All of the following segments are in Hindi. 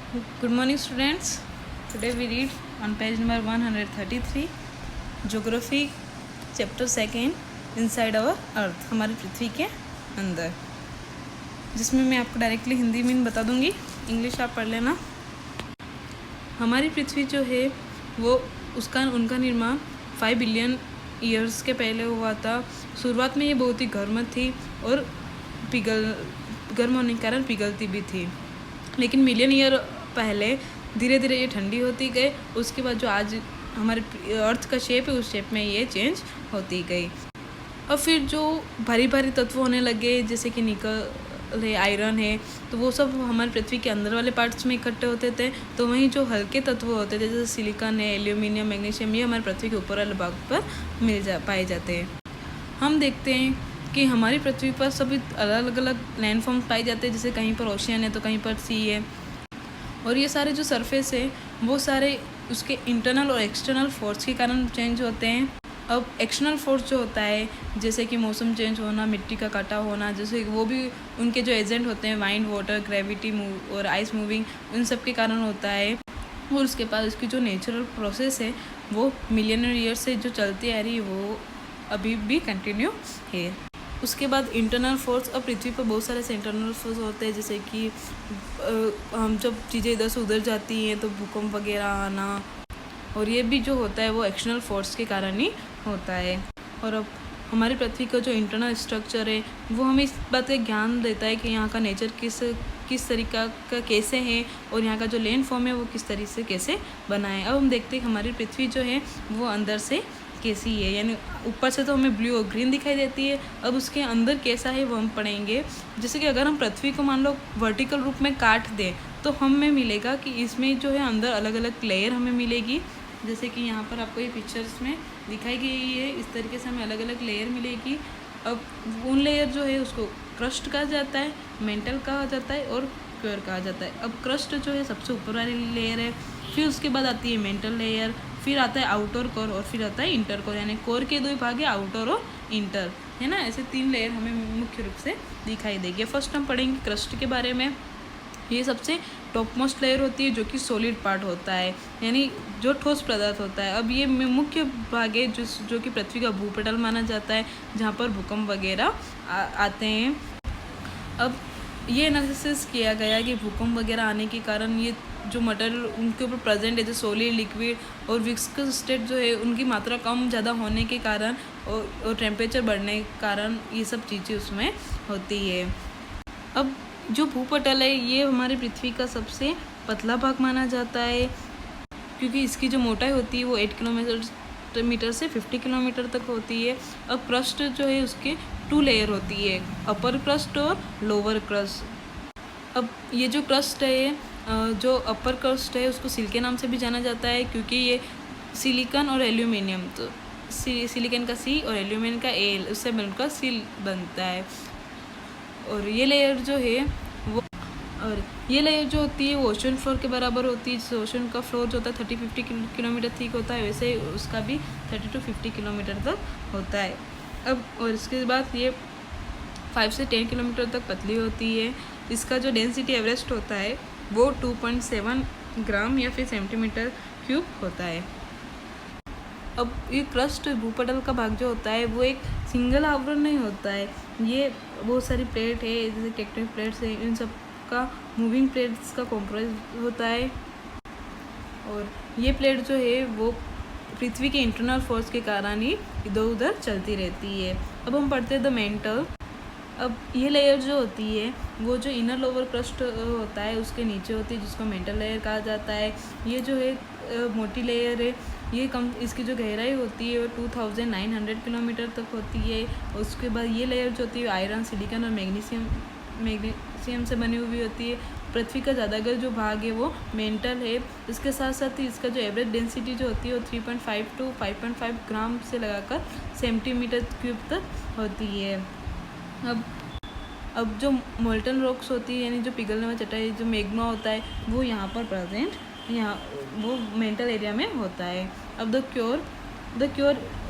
Good morning, students. Today we read on page number 133, Geography, chapter 2, Inside our Earth, हमारी पृथ्वी के अंदर, जिसमें मैं आपको डायरेक्टली हिंदी में बता दूंगी, इंग्लिश आप पढ़ लेना। हमारी पृथ्वी जो है वो उनका निर्माण 5 बिलियन ईयर्स के पहले हुआ था। शुरुआत में ये बहुत ही गर्म थी और गर्म होने के कारण पिघलती भी थी, लेकिन मिलियन ईयर पहले धीरे धीरे ये ठंडी होती गई। उसके बाद जो आज हमारे अर्थ का शेप है उस शेप में ये चेंज होती गई। और फिर जो भारी भारी तत्व होने लगे, जैसे कि निकल है, आयरन है, तो वो सब हमारी पृथ्वी के अंदर वाले पार्ट्स में इकट्ठे होते थे। तो वहीं जो हल्के तत्व होते थे, जैसे सिलिकॉन है, एल्यूमिनियम, मैग्नीशियम, ये हमारी पृथ्वी के ऊपर वाले भाग पर पाए जाते हैं। हम देखते हैं कि हमारी पृथ्वी पर सभी अलग अलग लैंड फॉर्म पाए जाते हैं, जैसे कहीं पर ओशियन है तो कहीं पर सी है। और ये सारे जो सरफेस है वो सारे उसके इंटरनल और एक्सटर्नल फोर्स के कारण चेंज होते हैं। अब एक्सटर्नल फोर्स जो होता है, जैसे कि मौसम चेंज होना, मिट्टी का कटा होना, जैसे वो भी उनके जो एजेंट होते हैं, वाइंड, वाटर, ग्रेविटी और आइस मूविंग, उन सब के कारण होता है। और उसके बाद उसकी जो नेचुरल प्रोसेस है वो मिलियन ईयर से जो चलती आ रही है वो अभी भी कंटिन्यू है। उसके बाद इंटरनल फोर्स, अब पृथ्वी पर बहुत सारे इंटरनल फोर्स होते हैं, जैसे कि हम जब चीज़ें इधर से उधर जाती हैं तो भूकंप वगैरह आना, और ये भी जो होता है वो एक्सटर्नल फोर्स के कारण ही होता है। और अब हमारी पृथ्वी का जो इंटरनल स्ट्रक्चर है वो हमें इस बात का ज्ञान देता है कि यहाँ का नेचर किस तरीका का कैसे है, और यहाँ का जो लैंड फॉर्म है वो किस तरीके से कैसे बना है। अब हम देखते हैं कि हमारी पृथ्वी जो है वो अंदर से कैसी है, यानी ऊपर से तो हमें ब्लू और ग्रीन दिखाई देती है। अब उसके अंदर कैसा है वो हम पढ़ेंगे। जैसे कि अगर हम पृथ्वी को मान लो वर्टिकल रूप में काट दें तो हमें मिलेगा कि इसमें जो है अंदर अलग अलग लेयर हमें मिलेगी, जैसे कि यहाँ पर आपको ये पिक्चर्स में दिखाई गई है। इस तरीके से हमें अलग अलग लेयर मिलेगी। अब उन लेयर जो है उसको क्रस्ट कहा जाता है, मेंटल कहा जाता है और क्योर कहा जाता है। अब क्रस्ट जो है सबसे ऊपर वाली लेयर है, फिर उसके बाद आती है मेंटल लेयर, फिर आता है आउटर कोर और फिर आता है इंटर कोर, यानी कोर के दो भाग है, आउटर और इंटर, है ना। ऐसे 3 लेयर हमें मुख्य रूप से दिखाई देगी। फर्स्ट हम पढ़ेंगे क्रस्ट के बारे में। ये सबसे टॉप मोस्ट लेयर होती है जो कि सॉलिड पार्ट होता है, यानी जो ठोस पदार्थ होता है। अब ये मुख्य भाग है जो कि पृथ्वी का भूपटल माना जाता है, जहाँ पर भूकंप वगैरह आते हैं। अब ये एनालिसिस किया गया कि भूकंप वगैरह आने के कारण ये जो मटेरियल उनके ऊपर प्रेजेंट है, जो सॉलिड, लिक्विड और विस्कस स्टेट जो है, उनकी मात्रा कम ज़्यादा होने के कारण और टेम्परेचर बढ़ने के कारण ये सब चीज़ें उसमें होती है। अब जो भूपटल है ये हमारी पृथ्वी का सबसे पतला भाग माना जाता है, क्योंकि इसकी जो मोटाई होती है वो 8 किलोमीटर से 50 किलोमीटर तक होती है। अब क्रस्ट जो है उसके 2 लेयर होती है, अपर क्रस्ट और लोअर क्रस्ट। अब ये जो क्रस्ट है, जो अपर क्रस्ट है उसको सिल के नाम से भी जाना जाता है, क्योंकि ये सिलिकॉन और एल्यूमिनियम, तो सिलिकॉन का सी और एल्यूमिनियम का एल, उससे मिलकर सिल बनता है। और ये लेयर जो है वो, और ये लेयर जो होती है वो ओशन फ्लोर के बराबर होती है। जैसे ओशन का फ्लोर जो होता है 30-50 किलोमीटर थिक होता है, वैसे उसका भी 30 to 50 किलोमीटर तक होता है। अब और इसके बाद ये 5 से 10 किलोमीटर तक पतली होती है। इसका जो डेंसिटी एवरेस्ट होता है वो 2.7 ग्राम या फिर सेंटीमीटर क्यूब होता है। अब ये क्रस्ट भूपटल का भाग जो होता है वो एक सिंगल आवरण नहीं होता है, ये बहुत सारी प्लेट है, जैसे टेक्टोनिक प्लेट्स है, इन सब का मूविंग प्लेट्स का कॉम्प्राइज होता है। और ये प्लेट जो है वो पृथ्वी के इंटरनल फोर्स के कारण ही इधर उधर चलती रहती है। अब हम पढ़ते हैं द मेंटल। अब ये लेयर जो होती है वो जो इनर लोअर क्रस्ट होता है उसके नीचे होती है, जिसको मेंटल लेयर कहा जाता है। ये जो है मोटी लेयर है, ये कम, इसकी जो गहराई होती है वो 2900 किलोमीटर तक होती है। उसके बाद ये लेयर जो होती है आयरन, सिलिकॉन और मैग्नीशियम से बनी हुई होती है। पृथ्वी का ज़्यादातर जो भाग है वो मेंटल है। इसके साथ साथ ही इसका जो एवरेज डेंसिटी जो होती है वो 3.5 to 5.5 ग्राम से लगाकर सेंटीमीटर क्यूब तक होती है। अब जो मोल्टन रॉक्स होती है, यानी जो पिघलने वाली चटाई, जो मैग्मा होता है वो यहाँ पर प्रेजेंट, यहाँ वो मेंटल एरिया में होता है। अब द क्योर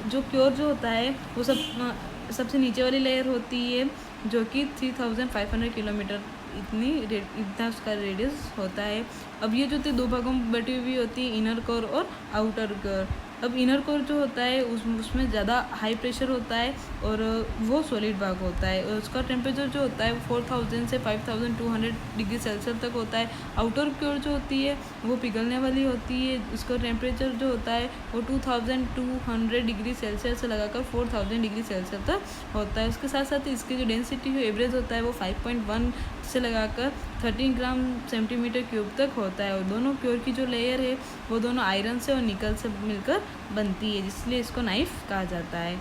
जो होता है वो सबसे नीचे वाली लेयर होती है, जो कि 3500 किलोमीटर इतना उसका रेडियस होता है। अब ये जो 2 भागों में बटी हुई होती है, इनर कोर और आउटर कोर। अब इनर कोर जो होता है उसमें ज़्यादा हाई प्रेशर होता है और वो सॉलिड भाग होता है और उसका टेम्परेचर जो होता है 4000 से 5200 डिग्री सेल्सियस तक होता है। आउटर कोर जो होती है वो पिघलने वाली होती है, उसका टेम्परेचर जो होता है वो 2200 डिग्री सेल्सियस से लगाकर 4000 डिग्री सेल्सियस तक होता है। उसके साथ साथ इसकी जो डेंसिटी जो एवरेज होता है वो 5.1 से लगाकर 13 ग्राम सेंटीमीटर क्यूब तक होता है। और दोनों कोर की जो लेयर है वो दोनों आयरन से और निकल से मिलकर बनती है, इसलिए इसको नाइफ कहा जाता है।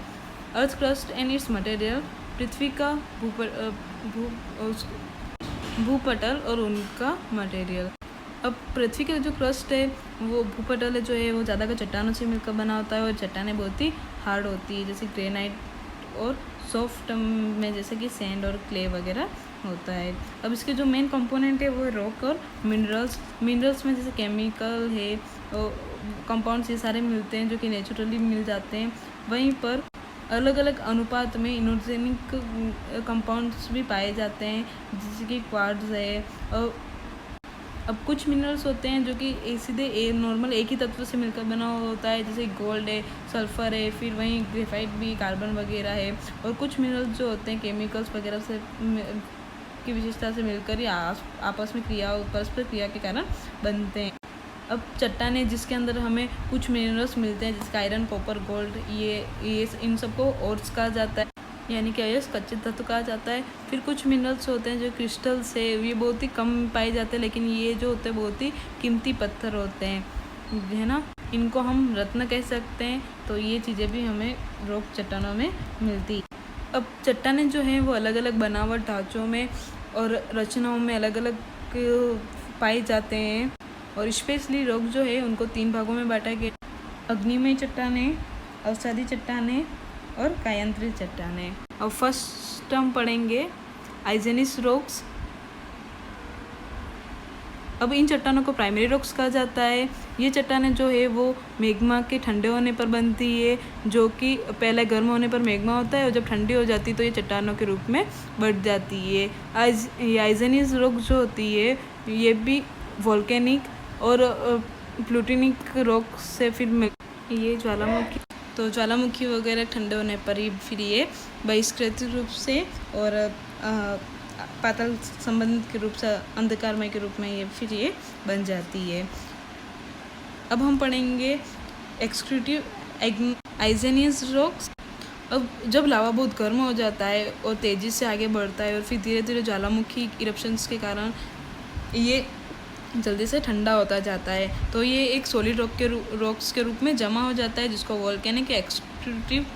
Earth crust and its material, पृथ्वी का भूपटल और उनका मटेरियल। अब पृथ्वी का जो क्रस्ट है वो भूपटल जो है वो ज़्यादा चट्टानों से मिलकर बना होता है और चट्टानें बहुत ही हार्ड होती है, जैसे ग्रेनाइट और सॉफ्ट में जैसे कि सैंड और क्ले वगैरह होता है। अब इसके जो मेन कंपोनेंट है वो है रॉक और मिनरल्स में जैसे केमिकल है और कंपाउंड्स ये सारे मिलते हैं जो कि नेचुरली मिल जाते हैं। वहीं पर अलग अलग अनुपात में इनऑर्गेनिक कंपाउंड्स भी पाए जाते हैं, जैसे कि क्वार्ट्ज है। और अब कुछ मिनरल्स होते हैं जो कि सीधे नॉर्मल एक ही तत्व से मिलकर बना होता है, जैसे गोल्ड है, सल्फर है, फिर वहीं ग्रेफाइट भी, कार्बन वगैरह है। और कुछ मिनरल्स जो होते हैं केमिकल्स वगैरह से की विशेषता से मिलकर ही आपस में परस्पर क्रिया के कारण बनते हैं। अब चट्टानें जिसके अंदर हमें कुछ मिनरल्स मिलते हैं, जैसे आयरन, कॉपर, गोल्ड, ये इन सबको ओर्स कहा जाता है, यानी कि अयस्क कच्चे तत्व कहा जाता है। फिर कुछ मिनरल्स होते हैं जो क्रिस्टल्स है, ये बहुत ही कम पाए जाते हैं, लेकिन ये जो होते हैं बहुत ही कीमती पत्थर होते हैं, है ना। इनको हम रत्न कह सकते हैं। तो ये चीज़ें भी हमें रॉक चट्टानों में मिलती। अब चट्टानें जो हैं वो अलग अलग बनावट, ढांचों में और रचनाओं में अलग अलग पाए जाते हैं। और स्पेशली रॉक जो है उनको 3 भागों में बांटा गया: अग्निमय चट्टानें, अवसादी चट्टानें और कायांतरित चट्टानें। अब फर्स्ट हम पढ़ेंगे आइजेनिस रॉक्स। अब इन चट्टानों को प्राइमरी रॉक्स कहा जाता है। ये चट्टानें जो है वो मैग्मा के ठंडे होने पर बनती है, जो कि पहले गर्म होने पर मैग्मा होता है और जब ठंडी हो जाती है तो ये चट्टानों के रूप में बढ़ जाती है। आइजेनिस रॉक जो होती है ये भी वोल्केनिक और प्लूटोनिक रॉक से फिर ये ज्वालामुखी वगैरह ठंडे होने पर ही फिर ये बहिष्कृत रूप से और पाताल संबंधित के रूप से, अंधकारमय के रूप में ये फिर ये बन जाती है। अब हम पढ़ेंगे एक्सक्रीटिव आइजेनियस रॉक्स। अब जब लावा बहुत गर्म हो जाता है और तेज़ी से आगे बढ़ता है और फिर धीरे धीरे ज्वालामुखी इरप्शंस के कारण ये जल्दी से ठंडा होता जाता है, तो ये एक सॉलिड रॉक्स के रूप में जमा हो जाता है, जिसको वोल्केनिक एक्सक्रीटिव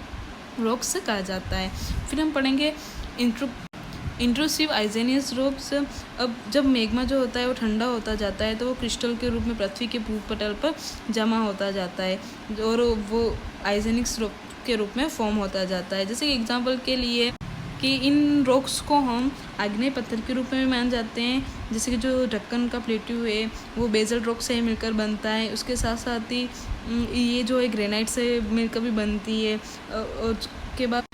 रॉक्स कहा जाता है। फिर हम पढ़ेंगे इंट्रूसिव आइजेनियस रॉक्स। अब जब मैग्मा जो होता है वो ठंडा होता जाता है तो वो क्रिस्टल के रूप में पृथ्वी के भूपटल पर जमा होता जाता है और वो आइजेनिक्स रॉक के रूप में फॉर्म होता जाता है। जैसे एग्जांपल के लिए कि इन रॉक्स को हम आग्नेय पत्थर के रूप में मान जाते हैं, जैसे कि जो ढक्कन का प्लेट्यू है वो बेजल रॉक से मिलकर बनता है। उसके साथ साथ ही ये जो है ग्रेनाइट से मिलकर भी बनती है। और उसके बाद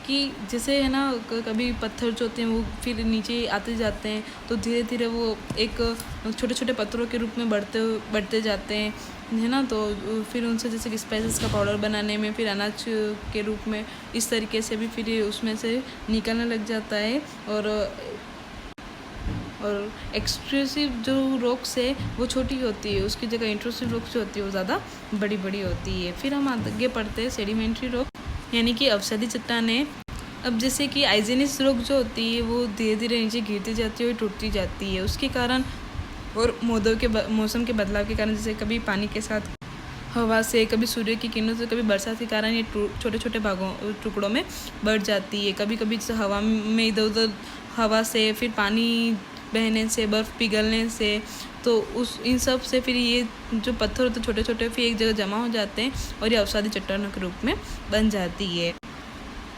कि जैसे है ना कभी पत्थर जो होते हैं वो फिर नीचे आते जाते हैं तो धीरे धीरे वो एक छोटे छोटे पत्थरों के रूप में बढ़ते जाते हैं, है ना। तो फिर उनसे जैसे कि स्पाइसेस का पाउडर बनाने में, फिर अनाज के रूप में इस तरीके से भी फिर उसमें से निकलने लग जाता है। और एक्सट्रूसिव जो रॉक्स है वो छोटी होती है, उसकी जगह इंट्रूसिव रॉक्स जो होती है वो ज़्यादा बड़ी बड़ी होती है। फिर हम आगे पढ़ते हैं सेडिमेंट्री रॉक, यानी कि अवसादी चट्टानें। अब जैसे कि आइजेनिस रॉक जो होती है वो धीरे धीरे नीचे गिरती जाती है और टूटती जाती है, उसके कारण और मौसम के बदलाव के कारण, जैसे कभी पानी के साथ, हवा से, कभी सूर्य की किरणों से, कभी बरसात के कारण ये छोटे छोटे टुकड़ों में बढ़ जाती है। कभी कभी जैसे हवा में इधर उधर हवा से, फिर पानी बहने से, बर्फ़ पिघलने से, तो इन सब से फिर ये जो पत्थर होते छोटे छोटे फिर एक जगह जमा हो जाते हैं और ये अवसादी चट्टानों के रूप में बन जाती है।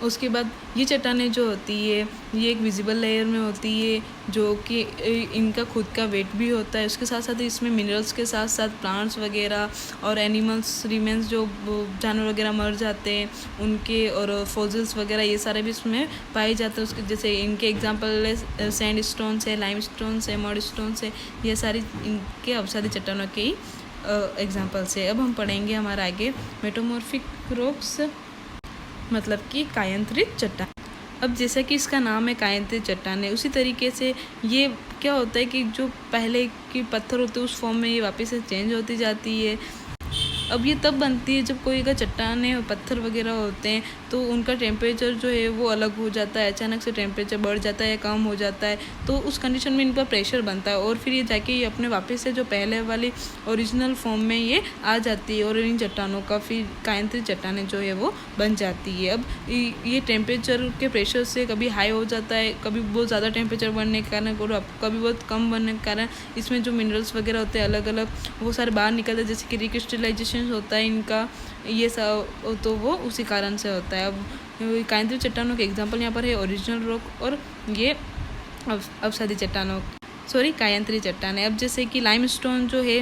उसके बाद ये चट्टानें जो होती है ये एक विजिबल लेयर में होती है, जो कि इनका खुद का वेट भी होता है। उसके साथ साथ इसमें मिनरल्स के साथ साथ प्लांट्स वगैरह और एनिमल्स रिमेन्स जो जानवर वगैरह मर जाते हैं उनके, और फॉसिल्स वगैरह ये सारे भी इसमें पाए जाते हैं। उसके जैसे इनके एग्जांपल है सैंड स्टोन्स है, लाइम स्टोन्स है, मड स्टोन्स है, ये सारी इनके अवसादी चट्टानों के ही एग्जाम्पल्स है। अब हम पढ़ेंगे हमारा आगे मेटामॉर्फिक रॉक्स, मतलब कि कायांतरित चट्टान। अब जैसा कि इसका नाम है कायांतरित चट्टान है, उसी तरीके से ये क्या होता है कि जो पहले की पत्थर होते हैं उस फॉर्म में ये वापस से चेंज होती जाती है। अब ये तब बनती है जब कोई अगर चट्टानें और पत्थर वगैरह होते हैं तो उनका टेम्परेचर जो है वो अलग हो जाता है, अचानक से टेम्परेचर बढ़ जाता है या कम हो जाता है, तो उस कंडीशन में इन पर प्रेशर बनता है और फिर ये जाके ये अपने वापस से जो पहले वाली ओरिजिनल फॉर्म में ये आ जाती है और इन चट्टानों का फिर कायांतरित चट्टानें जो है वो बन जाती है। अब ये टेम्परेचर के प्रेशर से कभी हाई हो जाता है, कभी बहुत ज़्यादा टेम्परेचर बढ़ने के कारण और कभी बहुत कम बनने के कारण इसमें जो मिनरल्स वगैरह होते हैं अलग अलग वो सारे बाहर निकलते हैं, जैसे कि रिक्रिस्टलाइजेशन होता है इनका, ये सब तो वो उसी कारण से होता है। अब कायांतरित चट्टानों के एग्जांपल यहाँ पर है ओरिजिनल रॉक और ये अवसादी चट्टानों कायांतरित चट्टान है। अब जैसे कि लाइमस्टोन जो है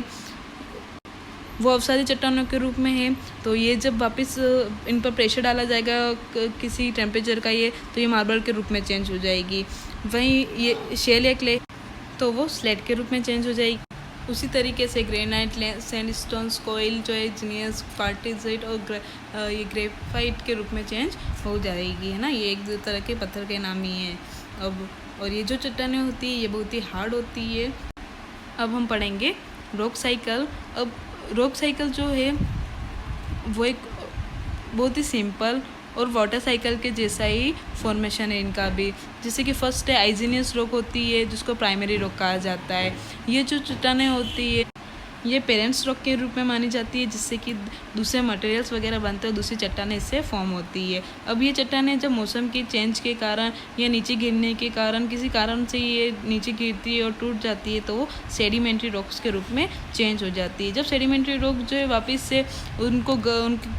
वो अवसादी चट्टानों के रूप में है, तो ये जब वापस इन पर प्रेशर डाला जाएगा किसी टेम्परेचर का ये, तो ये मार्बल के रूप में चेंज हो जाएगी। वहीं ये शेल या क्ले तो वो स्लेट के रूप में चेंज हो जाएगी। उसी तरीके से ग्रेनाइट, सैंडस्टोन्स, कोयल जो है जीनियस, क्वार्टिज़ाइट और ये ग्रेफाइट के रूप में चेंज हो जाएगी, है ना। ये एक दो तरह के पत्थर के नाम ही हैं। अब और ये जो चट्टानें होती है ये बहुत ही हार्ड होती है। अब हम पढ़ेंगे रॉक साइकिल। अब रॉक साइकिल जो है वो एक बहुत ही सिंपल और वाटर साइकिल के जैसा ही फॉर्मेशन है इनका भी। जैसे कि फर्स्ट है आइजिनियस रॉक होती है जिसको प्राइमरी रॉक कहा जाता है। ये जो चट्टानें होती है ये पेरेंट्स रॉक के रूप में मानी जाती है, जिससे कि दूसरे मटेरियल्स वगैरह बनते हैं, दूसरी चट्टानें इससे फॉर्म होती है। अब ये चट्टानें जब मौसम की चेंज के कारण या नीचे गिरने के कारण किसी कारण से ये नीचे गिरती है और टूट जाती है तो वो सेडिमेंट्री रॉक्स के रूप में चेंज हो जाती है। जब सेडिमेंट्री रॉक जो है वापस से उन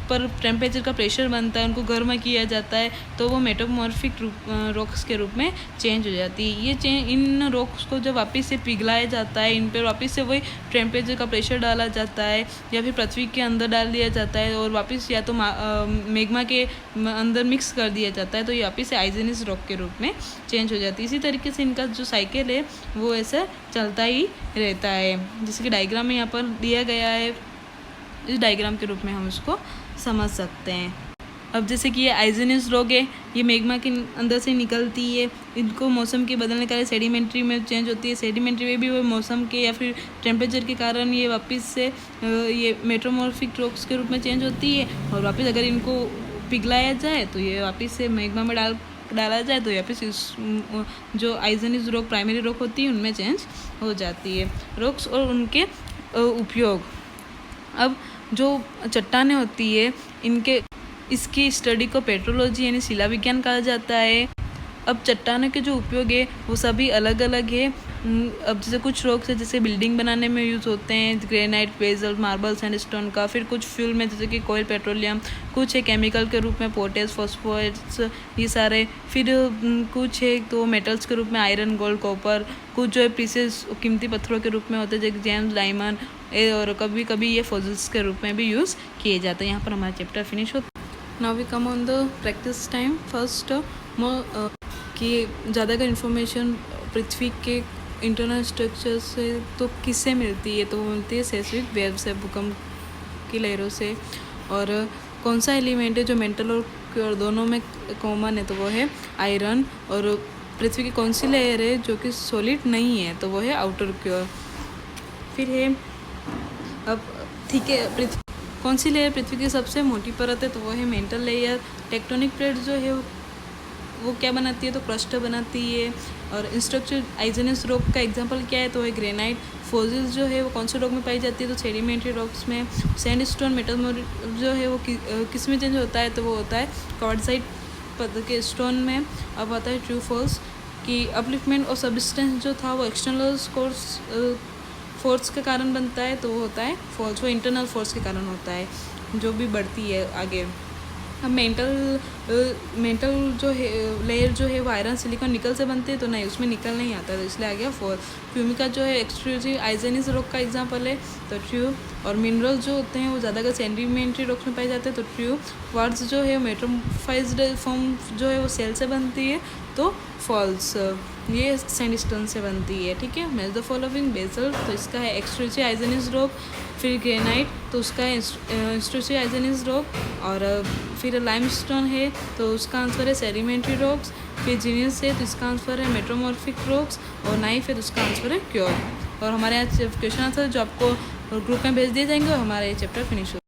पर टेम्परेचर का प्रेशर बनता है, उनको गर्म किया जाता है, तो वो मेटामॉर्फिक रॉक्स के रूप में चेंज हो जाती है। ये इन रॉक्स को जब वापस से पिघलाया जाता है, इन पर वापस से वही टेम्परेचर का प्रेशर डाला जाता है या फिर पृथ्वी के अंदर डाल दिया जाता है और वापस या तो मैग्मा के अंदर मिक्स कर दिया जाता है, तो ये वापस से आइजिनियस रॉक के रूप में चेंज हो जाती है। इसी तरीके से इनका जो साइकिल है वो ऐसा चलता ही रहता है। जैसे कि डायग्राम में यहाँ पर दिया गया है, इस डायग्राम के रूप में हम उसको समझ सकते हैं। अब जैसे कि ये आइजिनियस रॉक है, ये मैग्मा के अंदर से निकलती है, इनको मौसम के बदलने के कारण सेडिमेंट्री में चेंज होती है। सेडिमेंट्री में भी वो मौसम के या फिर टेम्परेचर के कारण ये वापस से ये मेटामॉर्फिक रॉक्स के रूप में चेंज होती है और वापस अगर इनको पिघलाया जाए तो ये वापस से मैग्मा में डाला जाए तो वापस इस जो आइजिनियस रॉक प्राइमरी रॉक होती है उनमें चेंज हो जाती है। रॉक्स और उनके उपयोग। अब जो चट्टानें होती है इसकी स्टडी को पेट्रोलॉजी यानी शिला विज्ञान कहा जाता है। अब चट्टानों के जो उपयोग है वो सभी अलग अलग है। अब जैसे कुछ रॉक्स है जैसे बिल्डिंग बनाने में यूज़ होते हैं, ग्रेनाइट, बेजल, मार्बल, सैंडस्टोन का। फिर कुछ फ्यूल में जैसे कि कोयल, पेट्रोलियम। कुछ है केमिकल के रूप में पोटेश, फॉस्फोरस, ये सारे। फिर कुछ है तो मेटल्स के रूप में आयरन, गोल्ड, कॉपर। कुछ जो है प्रीसियस कीमती पत्थरों के रूप में होते हैं जैसे जेम्स, डायमंड, और कभी कभी ये फॉसिल्स के रूप में भी यूज़ किए जाते हैं। यहाँ पर हमारा चैप्टर फिनिश होता है। Now we come on the practice time. First कि ज़्यादा का इन्फॉर्मेशन पृथ्वी के इंटरनल स्ट्रक्चर से तो किससे मिलती है, तो वो मिलती है सेस्मिक वेव से, भूकंप की लहरों से। और कौन सा एलिमेंट है जो मेंटल और क्योर दोनों में कॉमन है, तो वो है आयरन। और पृथ्वी की कौन सी लेयर है जो कि सॉलिड नहीं है, तो वो है आउटर क्योर। फिर है अब ठीक है कौन सी लेयर पृथ्वी की सबसे मोटी परत है, तो वो है मेंटल लेयर। टेक्टोनिक प्लेट जो है वो क्या बनाती है, तो क्रस्ट बनाती है। और स्ट्रक्चर आइजिनियस रॉक का एग्जांपल क्या है, तो है ग्रेनाइट। फॉसिल्स जो है वो कौन से रॉक में पाई जाती है, तो सेडिमेंट्री रॉक्स में। सैंडस्टोन मेटल जो है वो किस में चेंज होता है, तो वो होता है क्वार्ट्ज़ाइट के स्टोन में। अब आता है ट्रू फॉल्स कि अपलिफ्टमेंट और सबस्टेंस जो था वो एक्सटर्नल फोर्स के कारण बनता है, तो वो होता है फॉल्स। वो इंटरनल फोर्स के कारण होता है जो भी बढ़ती है आगे। अब मेंटल जो है लेयर जो है वो आयरन सिलिकॉन निकल से बनते हैं, तो नहीं उसमें निकल नहीं आता, तो इसलिए आ गया 4। फ्यूमिका जो है एक्सक्लूसिव आइजेनिस रॉक का एग्जांपल है, तो ट्रू। और मिनरल जो होते हैं वो ज़्यादातर सेडिमेंट्री रॉक्स में पाए जाते हैं, तो ट्रू। क्वार्ट्ज जो है मेटामॉर्फाइज्ड फॉर्म जो है वो सेल से बनती है, तो फॉल्स। ये सैंडस्टोन से बनती है, ठीक है। Match the following. बेसल, तो इसका है एक्सक्लूसिव आइजेनिस रॉक। फिर ग्रेनाइट, तो उसका है एक्सक्लूसिव आइजेनिस रॉक। और फिर लाइमस्टोन है, तो उसका आंसर है सेडिमेंट्री रॉक्स। फिर जीनियस है, तो इसका आंसर है मेट्रोमॉर्फिक रॉक्स। और नाइफ है, तो उसका आंसर है क्योर। और हमारे यहाँ क्वेश्चन आंसर जो आपको ग्रुप में भेज दिए जाएंगे और हमारे चैप्टर फिनिश हो